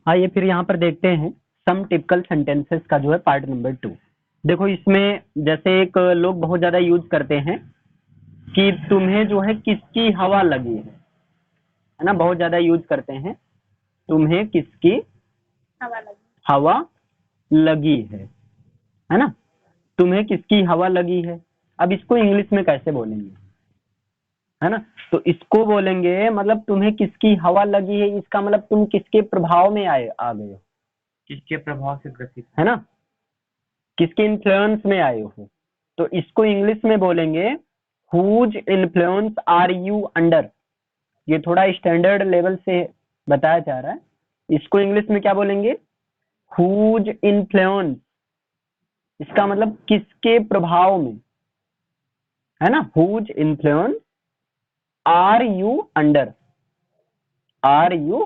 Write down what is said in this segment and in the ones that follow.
आइए फिर यहाँ पर देखते हैं सम टिपिकल सेंटेंसेस का जो है पार्ट नंबर 2। देखो इसमें जैसे एक लोग बहुत ज्यादा यूज करते हैं कि तुम्हें जो है किसकी हवा लगी है ना, बहुत ज्यादा यूज करते हैं तुम्हें किसकी हवा लगी है ना, तुम्हें किसकी हवा लगी है। अब इसको इंग्लिश में कैसे बोलेंगे, है ना, तो इसको बोलेंगे मतलब तुम्हें किसकी हवा लगी है, इसका मतलब तुम किसके प्रभाव में आ गए हो, किसके प्रभाव से ग्रसित है ना, किसके इन्फ्लुएंस में आए हो। तो इसको इंग्लिश में बोलेंगे whose influence are you under. ये थोड़ा स्टैंडर्ड लेवल से बताया जा रहा है। इसको इंग्लिश में क्या बोलेंगे, हुज इन्फ्लुएंस, इसका मतलब किसके प्रभाव में, है ना, whose influence are you under, are you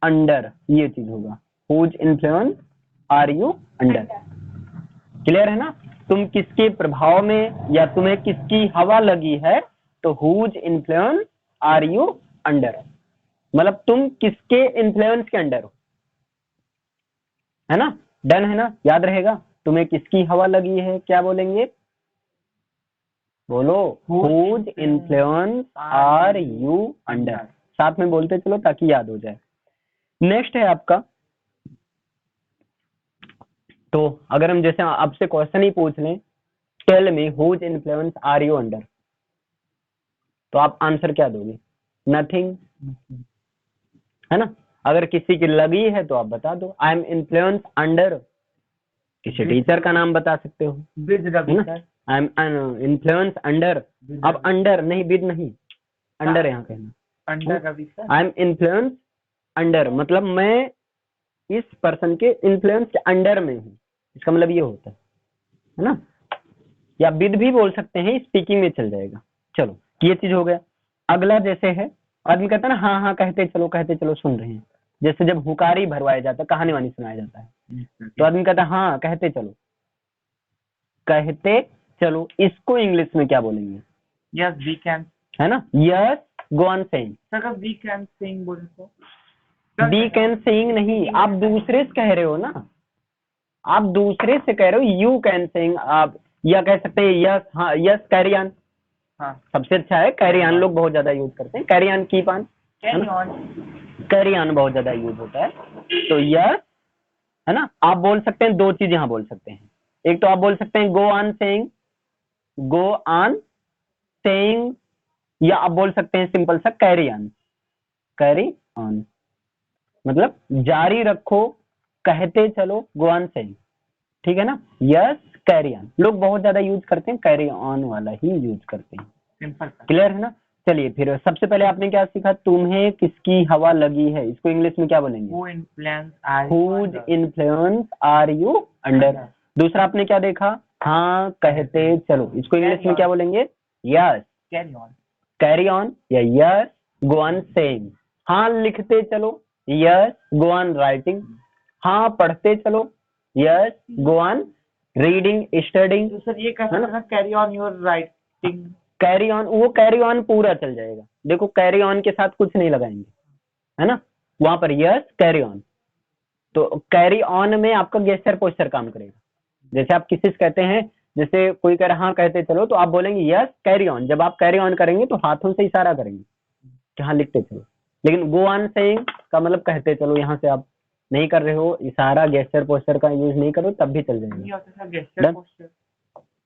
under ये चीज होगा, whose influence are you under. Clear है ना, तुम किसके प्रभाव में या तुम्हें किसकी हवा लगी है, तो whose influence are you under, मतलब तुम किसके इन्फ्लुएंस के अंडर हो, है ना। डन है ना, याद रहेगा। तुम्हें किसकी हवा लगी है क्या बोलेंगे, बोलो, whose influence are you under, साथ में बोलते चलो ताकि याद हो जाए। नेक्स्ट है आपका, तो अगर हम जैसे आपसे क्वेश्चन ही पूछ लें, tell me whose influence are you under, तो आप आंसर क्या दोगे, नथिंग, है ना। अगर किसी की लगी है तो आप बता दो, आई एम इन्फ्लुएंस अंडर, किसी टीचर का नाम बता सकते हो, आई एम इन्फ्लुएंस अंडर। अब अंडर नहीं, विद नहीं, अंडर यहाँ कहना, under Ravi sir. I am influence under मतलब मैं इस पर्सन के इन्फ्लुएंस के अंडर में हूँ, इसका मतलब ये होता है ना। या विद भी बोल सकते हैं, स्पीकिंग में चल जाएगा। चलो ये चीज हो गया। अगला जैसे है, आदमी कहता है ना हाँ हाँ कहते चलो सुन रहे हैं, जैसे जब हुकारी भरवाया जाता है, कहानी वानी सुनाया जाता है, तो आदमी कहता है हाँ कहते चलो, कहते चलो, इसको इंग्लिश में क्या बोलेंगे, यस वी कैन, है ना, yes go on saying. Sir we can saying बोले तो वी कैन सेइंग नहीं, आप दूसरे से कह रहे हो ना, आप दूसरे से कह रहे हो, यू कैन सेइंग आप, या कह सकते हैं यस, हाँ यस कैरी ऑन, हाँ सबसे अच्छा है कैरी ऑन, लोग बहुत ज्यादा यूज करते हैं, carry on keep on, carry on, carry on बहुत ज्यादा यूज होता है। तो यस, है ना, आप बोल सकते हैं, दो चीज यहाँ बोल सकते हैं, एक तो आप बोल सकते हैं गो on saying, go on saying, या आप बोल सकते हैं सिंपल सा कैरी ऑन, कैरी ऑन मतलब जारी रखो, कहते चलो, गो ऑन सेइंग, ठीक है ना। यस कैरी ऑन, लोग बहुत ज्यादा यूज करते हैं, कैरी ऑन वाला ही यूज करते हैं, सिंपल। क्लियर है ना। चलिए फिर सबसे पहले आपने क्या सीखा, तुम्हें किसकी हवा लगी है, इसको इंग्लिश में क्या बोलेंगे, whose influence are you under. दूसरा आपने क्या देखा, हाँ कहते चलो, इसको इंग्लिश में क्या बोलेंगे, yes carry on, carry on, या यस गो ऑन सेइंग। हाँ लिखते चलो, यस गो ऑन राइटिंग। हाँ पढ़ते चलो, yes go on reading studying. तो सर ये कह सकते हैं carry on your writing, carry on, वो कैरी ऑन पूरा चल जाएगा, देखो कैरी ऑन के साथ कुछ नहीं लगाएंगे, है ना, वहां पर यस कैरी ऑन। तो कैरी ऑन में आपका गेस्चर पोस्चर काम करेगा, जैसे आप किसी से कहते हैं, जैसे कोई कह रहा हाँ कहते चलो, तो आप बोलेंगे यस कैरी ऑन, जब आप कैरी ऑन करेंगे तो हाथों से इशारा करेंगे कि हाँ लिखते चलो। लेकिन गो ऑन सेइंग का मतलब कहते चलो, यहाँ से आप नहीं कर रहे हो, इशारा गेस्चर पोस्चर का यूज नहीं करो, तब भी चल जाएगा।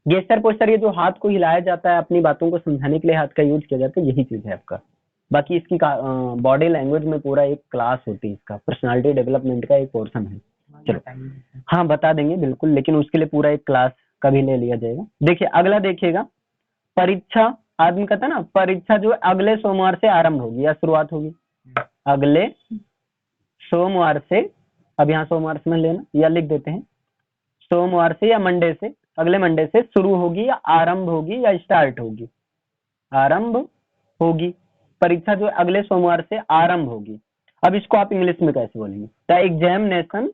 गेस्चर पोस्चर ये जो हाथ को हिलाया जाता है, अपनी बातों को समझाने के लिए हाथ का यूज किया जाता है, यही चीज है आपका। बाकी इसकी बॉडी लैंग्वेज में पूरा एक क्लास होती है, इसका पर्सनालिटी डेवलपमेंट का एक पोर्शन है। चलो हाँ बता देंगे बिल्कुल, लेकिन उसके लिए पूरा एक क्लास का भी ले लिया जाएगा। देखिए अगला देखिएगा, परीक्षा, आदमी कहता है ना परीक्षा जो अगले सोमवार से आरंभ होगी या शुरुआत होगी, अगले सोमवार से, अब यहाँ सोमवार समझ लेना या लिख देते हैं, सोमवार से या मंडे से, अगले मंडे से शुरू होगी या आरंभ होगी या स्टार्ट होगी, आरंभ होगी। परीक्षा जो अगले सोमवार से आरंभ होगी। अब इसको आप इंग्लिश में कैसे बोलेंगे, द एग्जामिनेशन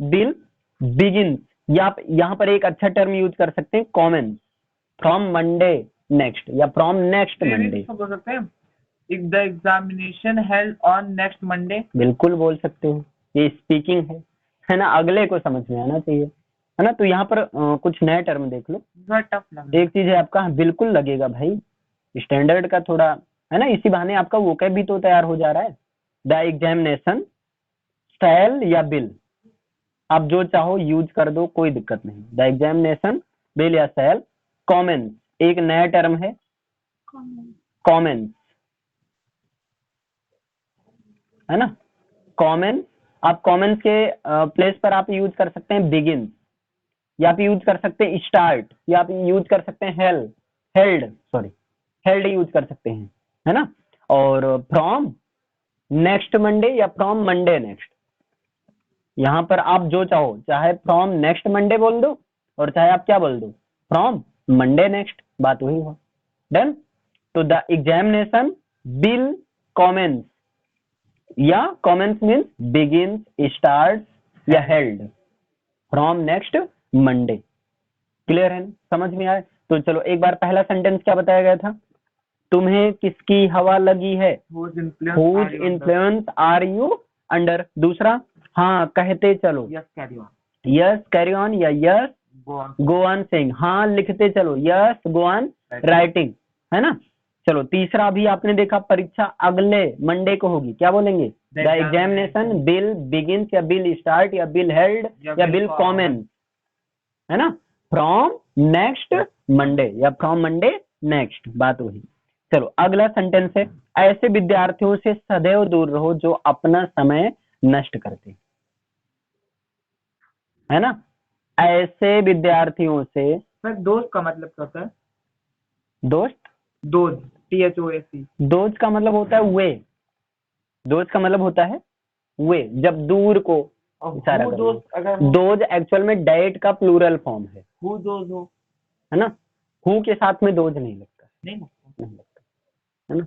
विल बिगिन, या यहाँ पर एक अच्छा टर्म यूज कर सकते हैं कॉमन, फ्रॉम मंडे नेक्स्ट या from next Monday. The examination held on next Monday, बिल्कुल बोल सकते हो, ये स्पीकिंग है ना, अगले को समझ में आना चाहिए, है ना। तो यहाँ पर कुछ नए टर्म देख लो। थोड़ा टफ लगा। एक चीज है आपका, बिल्कुल लगेगा भाई, स्टैंडर्ड का थोड़ा, है ना, इसी बहाने आपका वोकैब भी तो तैयार हो जा रहा है। द एग्जामिनेशन शैल या बिल, आप जो चाहो यूज कर दो, कोई दिक्कत नहीं। द एग्जामिनेशन बिल या शैल। कॉमेंस, एक नया टर्म है कॉमेंस, है ना। कॉमेंस, आप कॉमेंस के प्लेस पर आप यूज कर सकते हैं बिगिन, या आप यूज कर सकते हैं स्टार्ट, या आप यूज कर सकते हैं हेल्ड यूज कर सकते हैं, है ना। और फ्रॉम नेक्स्ट मंडे या फ्रॉम मंडे नेक्स्ट, यहाँ पर आप जो चाहो, चाहे फ्रॉम नेक्स्ट मंडे बोल दो और चाहे आप क्या बोल दो, फ्रॉम मंडे नेक्स्ट, बात वही हुआ। डन। तो द एग्जामिनेशन बिल कॉमेंस, या कॉमेंस मीन्स बिगिन, स्टार्ट या held from next Monday. Clear है, समझ में आए। तो चलो एक बार पहला सेंटेंस क्या बताया गया था, तुम्हें किसकी हवा लगी है, whose influence are you under। दूसरा, हाँ कहते चलो, yes carry on, yes carry on या यस गो ऑन सेइंग, हाँ लिखते चलो, यस गो ऑन राइटिंग, है ना। चलो तीसरा भी आपने देखा, परीक्षा अगले मंडे को होगी, क्या बोलेंगे, द एग्जामिनेशन बिल बिगिंस या बिल स्टार्ट या बिल हेल्ड या बिल कॉमेंस, है ना, फ्रॉम नेक्स्ट मंडे या फ्रॉम मंडे नेक्स्ट, बात वही। चलो अगला सेंटेंस है, ऐसे विद्यार्थियों से सदैव दूर रहो जो अपना समय नष्ट करते, है ना। ऐसे विद्यार्थियों से, सर दोस्त का मतलब क्या होता है? दोस्त, दोस्त, THOAC। दोस्त का मतलब होता है वे, दोस्त का मतलब होता है वे, जब दूर को इशारा हु करना। दोस्त अगर दोज एक्चुअल में डेट का प्लूरल फॉर्म है, हु दोस्त हो, है ना। हु के साथ में दोज नहीं लगता, नहीं लगता, नहीं लगता, है ना।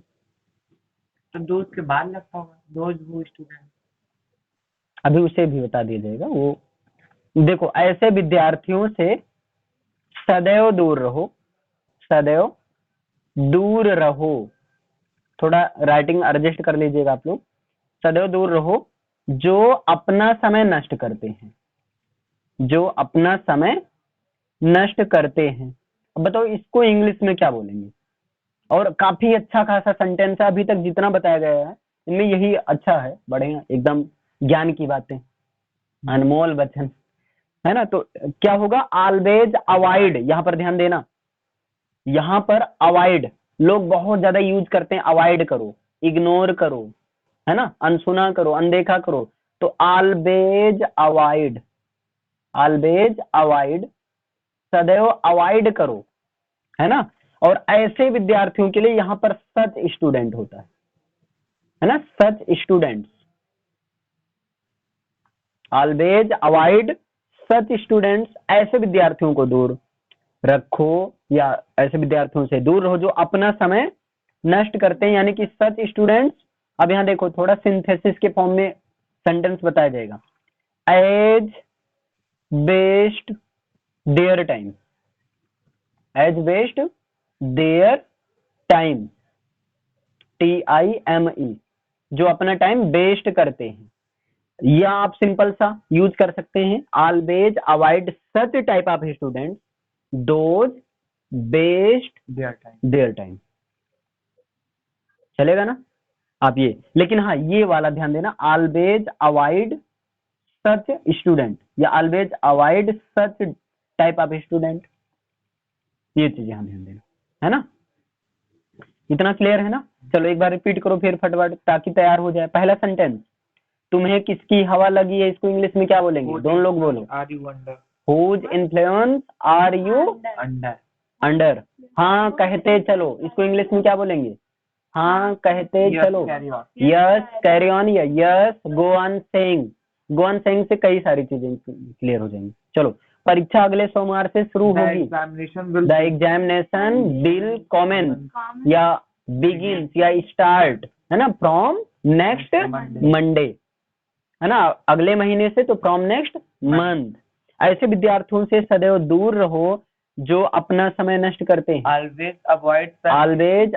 तो दोस्त के बाद लगता होगा, दोस्त हु स्टूडेंट। अभी उसे भी बता दिया जाएगा वो। देखो ऐसे विद्यार्थियों से सदैव दूर रहो, सदैव दूर रहो, थोड़ा राइटिंग एडजस्ट कर लीजिएगा आप लोग। सदैव दूर रहो जो अपना समय नष्ट करते हैं, जो अपना समय नष्ट करते हैं। अब बताओ इसको इंग्लिश में क्या बोलेंगे। और काफी अच्छा खासा सेंटेंस है, अभी तक जितना बताया गया है इनमें यही अच्छा है, बढ़िया एकदम ज्ञान की बातें, अनमोल वचन, है ना। तो क्या होगा, ऑलवेज अवॉइड, यहाँ पर ध्यान देना, यहाँ पर अवॉइड लोग बहुत ज्यादा यूज करते हैं, अवॉइड करो, इग्नोर करो, है ना, अनसुना करो, अनदेखा करो। तो ऑलवेज अवॉइड, ऑलवेज अवॉइड, सदैव अवॉइड करो, है ना। और ऐसे विद्यार्थियों के लिए यहाँ पर सच स्टूडेंट होता है ना, सच students, always avoid such students, ऐसे विद्यार्थियों को दूर रखो या ऐसे विद्यार्थियों से दूर रहो जो अपना समय नष्ट करते हैं, यानी कि सच स्टूडेंट्स। अब यहाँ देखो थोड़ा सिंथेसिस के फॉर्म में सेंटेंस बताया जाएगा, as waste their time, as waste their time, TIME, जो अपना टाइम वेस्ट करते हैं। या आप सिंपल सा यूज कर सकते हैं, always avoid such type of student those waste their time, चलेगा ना आप ये। लेकिन हाँ ये वाला ध्यान देना, ऑलवेज अवॉइड सच स्टूडेंट या always avoid such type of student, ये चीजें हम ध्यान देना, है ना। इतना क्लियर है ना। चलो एक बार रिपीट करो फिर फटाफट ताकि तैयार हो जाए। पहला सेंटेंस, तुम्हें किसकी हवा लगी है, इसको इंग्लिश में क्या बोलेंगे, दोनों लोग बोलो, are you under, whose influence are you under, under। हाँ कहते चलो, इसको इंग्लिश में क्या बोलेंगे, हाँ कहते चलो, यस कैरी ऑन या yes go on saying. Go on saying से कई सारी चीजें क्लियर हो जाएंगी। चलो परीक्षा अगले सोमवार से शुरू होगी, द एग्जामिनेशन विल कमेंस या बिगिन या स्टार्ट, है ना, फ्रॉम नेक्स्ट मंडे, है ना, अगले महीने से, तो फ्रॉम नेक्स्ट मंथ। ऐसे विद्यार्थियों से सदैव दूर रहो जो अपना समय नष्ट करते हैं, always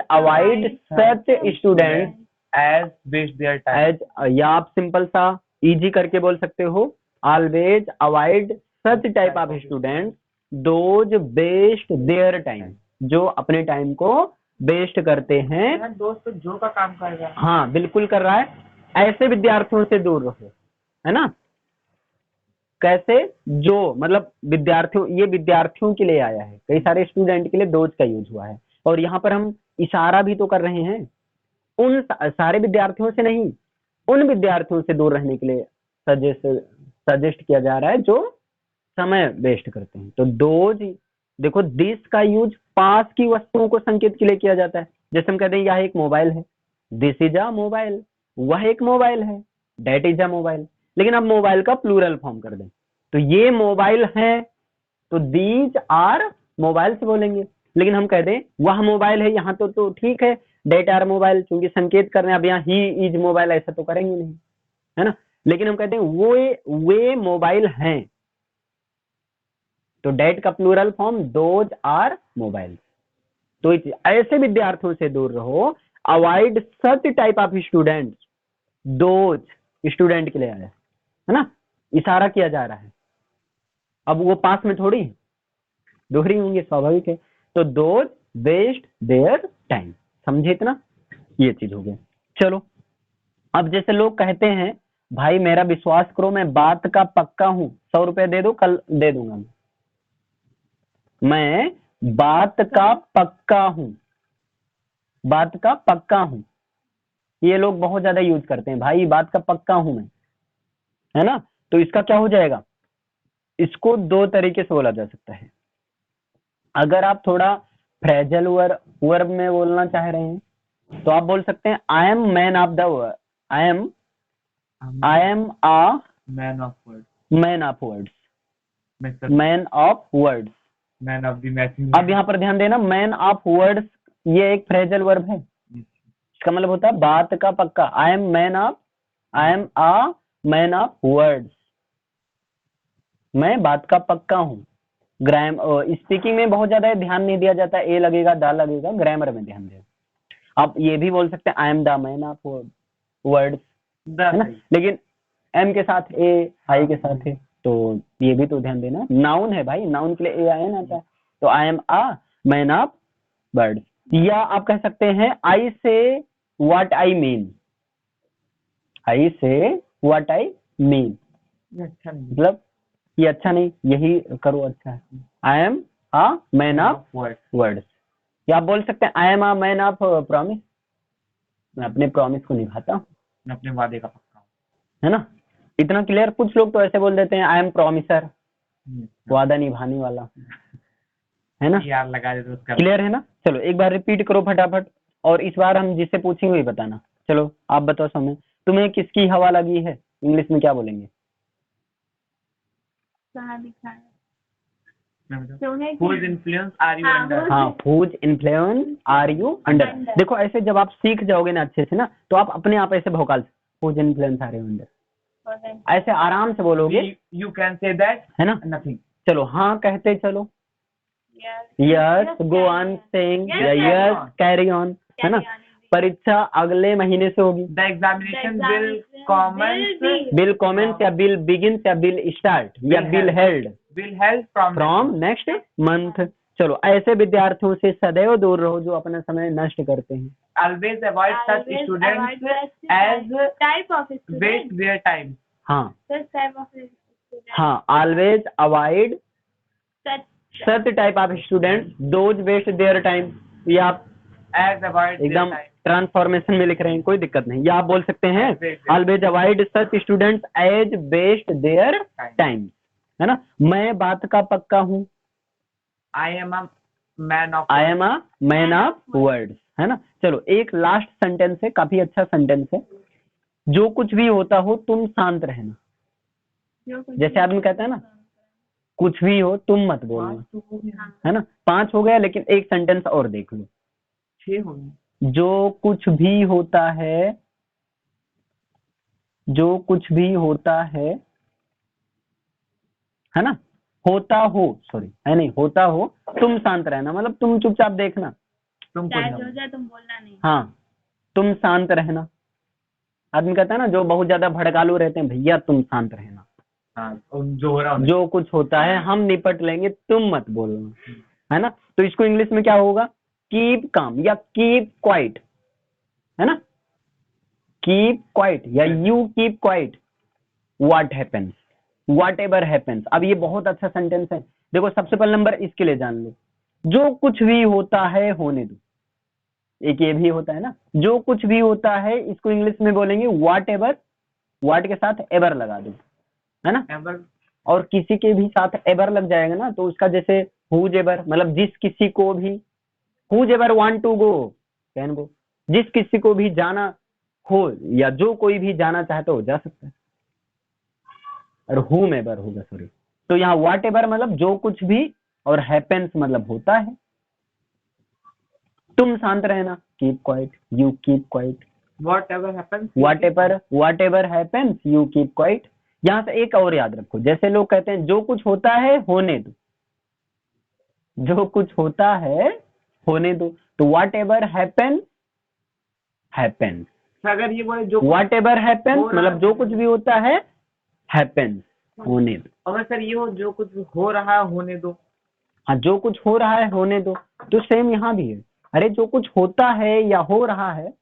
avoid such student as waste their time, as, या आप सिंपल सा इजी करके बोल सकते हो, always avoid such type of student those waste their time, जो अपने टाइम को वेस्ट करते हैं। दोस्त तो जो का काम कर रहा है। हाँ बिल्कुल कर रहा है, ऐसे विद्यार्थियों से दूर रहो, है ना। कैसे, जो मतलब विद्यार्थियों, ये विद्यार्थियों के लिए आया है, कई सारे स्टूडेंट के लिए दोज का यूज हुआ है, और यहाँ पर हम इशारा भी तो कर रहे हैं, उन सारे विद्यार्थियों से नहीं, उन विद्यार्थियों से दूर रहने के लिए सजेस्ट किया जा रहा है जो समय वेस्ट करते हैं। तो दोज, देखो दिस का यूज पास की वस्तुओं को संकेत के लिए किया जाता है। जैसे हम कहते हैं यह एक मोबाइल है, दिस इज अ मोबाइल, वह एक मोबाइल है, डेट इज अ मोबाइल। लेकिन अब मोबाइल का प्लूरल फॉर्म कर दें, तो ये मोबाइल है, तो दीज आर मोबाइल से बोलेंगे। लेकिन हम कह दें वह मोबाइल है, यहाँ तो ठीक है, डेट आर मोबाइल, क्योंकि संकेत कर रहे हैं। अब यहाँ ही इज मोबाइल, ऐसा तो करेंगे नहीं, है ना। लेकिन हम कहते हैं वे मोबाइल हैं, तो डेट का plural form those are mobile. तो ऐसे विद्यार्थियों से दूर रहो, avoid such type of student, those student के लिए आया है ना, इशारा किया जा रहा है। अब वो पास में थोड़ी दोहरी होंगे, स्वाभाविक है। तो दोज वेस्ट देयर टाइम, समझे इतना, ये चीज हो गया। चलो अब जैसे लोग कहते हैं भाई मेरा विश्वास करो मैं बात का पक्का हूं, 100 रुपए दे दो, कल दे दूंगा मैं बात का पक्का हूं, बात का पक्का हूं, ये लोग बहुत ज्यादा यूज करते हैं, भाई बात का पक्का हूं मैं, है ना। तो इसका क्या हो जाएगा, इसको दो तरीके से बोला जा सकता है। अगर आप थोड़ा फ्रेजल वर्ब में बोलना चाह रहे हैं तो आप बोल सकते हैं I am man of the word, I am a man of word, man of words, man of words, man of the message. अब यहाँ पर ध्यान देना, मैन ऑफ वर्ड्स ये एक फ्रेजल वर्ब है, इसका मतलब होता है बात का पक्का। I am a man of words, मैं बात का पक्का हूँ। ग्राम स्पीकिंग में बहुत ज्यादा ध्यान नहीं दिया जाता, ए लगेगा दा लगेगा, ग्रामर में ध्यान दें। आप ये भी बोल सकते हैं I am the man of words, है ना, लेकिन एम के साथ ए, आई के साथ है, तो ये भी तो ध्यान देना, नाउन है भाई, नाउन के लिए ए आई एन आता है। तो I am a man of words, या आप कह सकते हैं आई से व्हाट आई मीन, आई से व्हाट आई मीन, अच्छा नहीं, मतलब ये अच्छा नहीं, यही करो अच्छा है। I am a man of words, या आप बोल सकते हैं I am a man of promise, मैं अपने प्रॉमिस को निभाता हूँ, मैं अपने वादे का पक्का हूँ, है ना। इतना क्लियर। कुछ लोग तो ऐसे बोल देते हैं आई एम प्रॉमिसर, वादा निभाने वाला, है ना, यार लगा दे तो उसका क्लियर है ना। चलो एक बार रिपीट करो फटाफट, और इस बार हम जिससे पूछेंगे वही बताना। चलो आप बताओ समय, तुम्हें किसकी हवा लगी है, इंग्लिश में क्या बोलेंगे। Whose influence are you under? हाँ, whose influence are you under। देखो ऐसे जब आप सीख जाओगे ना अच्छे से ना, तो आप अपने आप ऐसे Bhokaal whose influence are you under ऐसे आराम से बोलोगे, You can say that, है ना। nothing. चलो हाँ कहते चलो, yes go on saying, yes carry on, है ना। परीक्षा अगले महीने से होगी। The examination will commence will commence या बिल बिगिन या बिल स्टार्ट या will held from next month. चलो ऐसे विद्यार्थियों से सदैव दूर रहो जो अपना समय नष्ट करते हैं। always avoid such students as waste their time. हाँ हाँ, always avoid such type of student those waste their time. ये आप As avoid their एकदम time. ट्रांसफॉर्मेशन में लिख रहे हैं, कोई दिक्कत नहीं। या आप बोल सकते हैं always avoid such students as waste their time, है ना। मैं बात का पक्का हूँ, I am a man of I am a man of words, है ना। चलो एक लास्ट सेंटेंस है, काफी अच्छा सेंटेंस है, जो कुछ भी होता हो तुम शांत रहना। जैसे आदमी कहता है ना कुछ भी हो तुम मत बोलना, है ना। 5 हो गया, लेकिन एक सेंटेंस और देख लो। 6 हो गए। जो कुछ भी होता है, जो कुछ भी होता है ना, होता हो, सॉरी है नहीं, होता हो तुम शांत रहना, मतलब तुम चुपचाप देखना, तुम चाहे जो जाए तुम बोलना नहीं। हाँ तुम शांत रहना, आदमी कहता है ना, जो बहुत ज्यादा भड़कालू रहते हैं, भैया तुम शांत रहना, हाँ, जो हो रहा जो कुछ होता है हम निपट लेंगे, तुम मत बोलना, है ना। तो इसको इंग्लिश में क्या होगा, कीप काम या कीप क्वाइट, है ना, कीप क्वाइट या you keep quiet, what happens, what ever happens. अब ये बहुत अच्छा सेंटेंस है। देखो सबसे पहला नंबर इसके लिए जान लो, जो कुछ भी होता है होने दो। एक ये भी होता है ना, जो कुछ भी होता है, इसको इंग्लिश में बोलेंगे व्हाट एवर, व्हाट के साथ एवर लगा दो, है ना। एवर, और किसी के भी साथ एवर लग जाएगा ना, तो उसका जैसे हुज एवर, मतलब जिस किसी को भी, whoever want to go can go, जिस किसी को भी जाना हो या जो कोई भी जाना चाहता हो जा सकता है, और हुम एवर होगा, सॉरी। तो यहाँ व्हाट एवर मतलब जो कुछ भी, और हैपेंस मतलब होता है। तुम शांत रहना, keep quiet, you keep quiet, what ever happens you keep quiet. यहाँ से एक और याद रखो, जैसे लोग कहते हैं जो कुछ होता है होने दो, जो कुछ होता है होने दो, तो व्हाट एवर हैपेंस हैपेंस। अगर ये बोले जो व्हाट एवर हैपेंस मतलब जो कुछ भी होता है हैपेंस होने दो। अगर सर ये हो जो कुछ हो रहा है होने दो, हाँ, जो कुछ हो रहा है होने दो, तो सेम यहाँ भी है। अरे जो कुछ होता है या हो रहा है,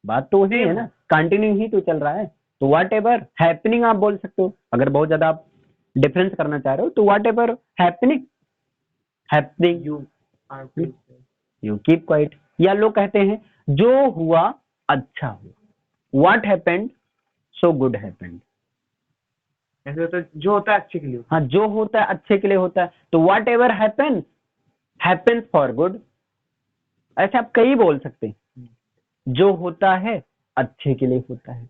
बात तो वही है ना, कंटिन्यू ही तो चल रहा है। तो व्हाट एवर हैपनिंग आप बोल सकते हो, अगर बहुत ज्यादा आप डिफरेंस करना चाह रहे हो तो what ever happening happening you keep quiet. या लोग कहते हैं जो हुआ अच्छा हुआ, what happened so good happened. ऐसे तो जो होता है अच्छे के लिए, हाँ, जो होता है अच्छे के लिए होता है, तो what ever happens happens for good. ऐसे आप कई बोल सकते हैं, जो होता है अच्छे के लिए होता है,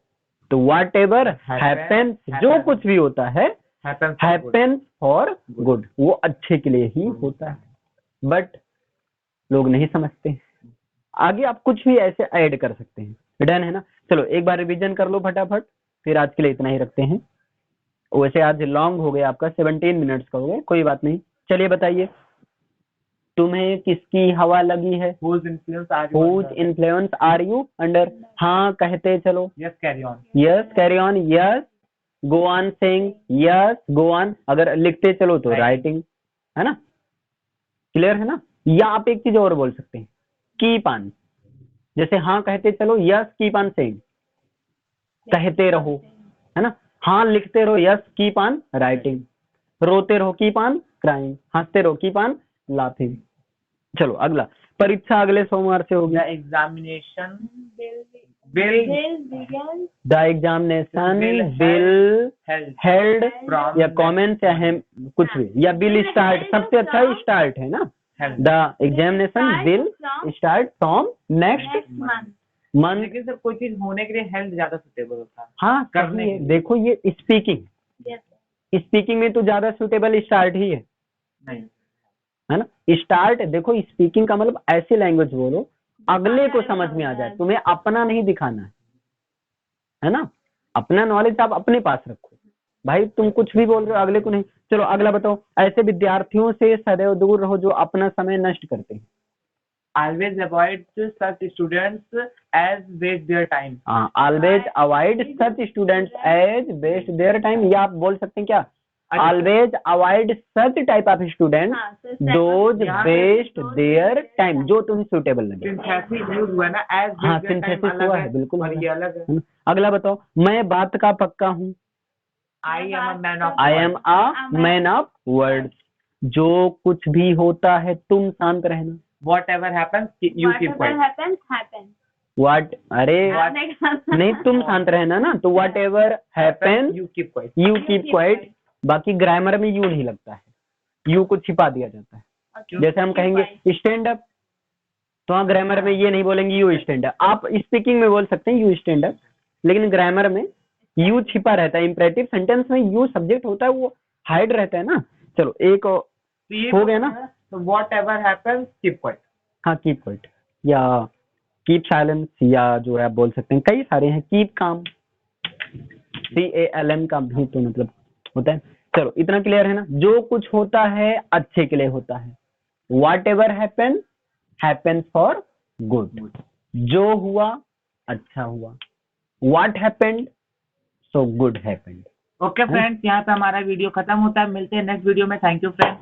तो व्हाट एवर हैपेंस जो कुछ भी होता है हैपेंस फॉर गुड, वो अच्छे के लिए ही होता है। बट लोग नहीं समझते। आगे आप कुछ भी ऐसे ऐड कर सकते हैं, डन है ना। चलो एक बार रिवीजन कर लो फटाफट, फिर आज के लिए इतना ही रखते हैं। वैसे आज लॉन्ग हो गया आपका, 17 मिनट्स का हो गया, कोई बात नहीं। चलिए बताइए, तुम्हें किसकी हवा लगी है, whose influence are you whose under? influence are you under। हाँ कहते चलो, Yes, carry on. Yes carry on, yes go on saying, yes go on. अगर लिखते चलो तो Right. राइटिंग, है ना, क्लियर है ना। या आप एक चीज और बोल सकते हैं, कीप ऑन, जैसे हाँ कहते चलो, यस कीप ऑन सेइंग, कहते रहो, है ना। हाँ लिखते रहो, यस कीप ऑन राइटिंग, रोते रहो, कीप ऑन क्राइंग, हंसते रहो, कीप ऑन लाफिंग। चलो अगला, परीक्षा अगले सोमवार से होगी। The examination will the examination will held from या कमेंट्स या हम कुछ भी, या विल स्टार्ट, सबसे अच्छा स्टार्ट है ना। The examination will start from next month. लेकिन सर कोई चीज होने के लिए हेल्थ ज्यादा सुटेबल होता है। हाँ करने करने के लिए। देखो ये स्पीकिंग, स्पीकिंग में तो ज्यादा सुटेबल स्टार्ट ही है नहीं, है ना। स्टार्ट देखो, स्पीकिंग का मतलब ऐसी लैंग्वेज बोलो अगले को समझ में आ जाए, तुम्हें अपना नहीं दिखाना है ना। अपना नॉलेज आप अपने पास रखो, भाई तुम कुछ भी बोल रहे हो अगले को नहीं। चलो अगला बताओ, ऐसे विद्यार्थियों से सदैव दूर रहो जो अपना समय नष्ट करते हैं। always avoid such students as waste their time. हाँ, always avoid such students as waste their time. या आप बोल सकते हैं क्या, always avoid such type of students those waste their time, जो तुम्हें सुटेबल लगे। सिंथेसिस यूज हुआ ना, as हाँ waste their time सिंथेसिस अलग हुआ है है, बिल्कुल और हुआ ये है। अलग है। अगला बताओ, मैं बात का पक्का हूँ, I am a man of I am a man of words. जो कुछ भी होता है तुम शांत रहना, whatever happens you keep quiet. What अरे नहीं, तुम शांत रहना ना, तो what ever happen You keep quiet. You keep quiet. बाकी ग्रामर में यू नहीं लगता है, यू को छिपा दिया जाता है। जैसे हम कहेंगे स्टैंड अप, तो हाँ ग्रामर में ये नहीं बोलेंगे यू स्टैंड अप। आप स्पीकिंग में बोल सकते हैं यू स्टैंड अप, लेकिन ग्रामर में यू छिपा रहता है। इंपरेटिव सेंटेंस में यू सब्जेक्ट होता है, वो हाइड रहता है ना। चलो एक हो गया ना, तो whatever happens keep quiet. हाँ कीप क्वाइट या कीप साइलेंस, या जो है आप बोल सकते हैं, कई सारे हैं। कीप काम, CALM का भी तो मतलब होता है। चलो इतना क्लियर है ना, जो कुछ होता है अच्छे के लिए होता है। What ever happen happens for good, जो हुआ अच्छा हुआ। What happened, so good happened. Okay friends, यहाँ पे हमारा वीडियो खत्म होता है। मिलते हैं नेक्स्ट वीडियो में। Thank you friends.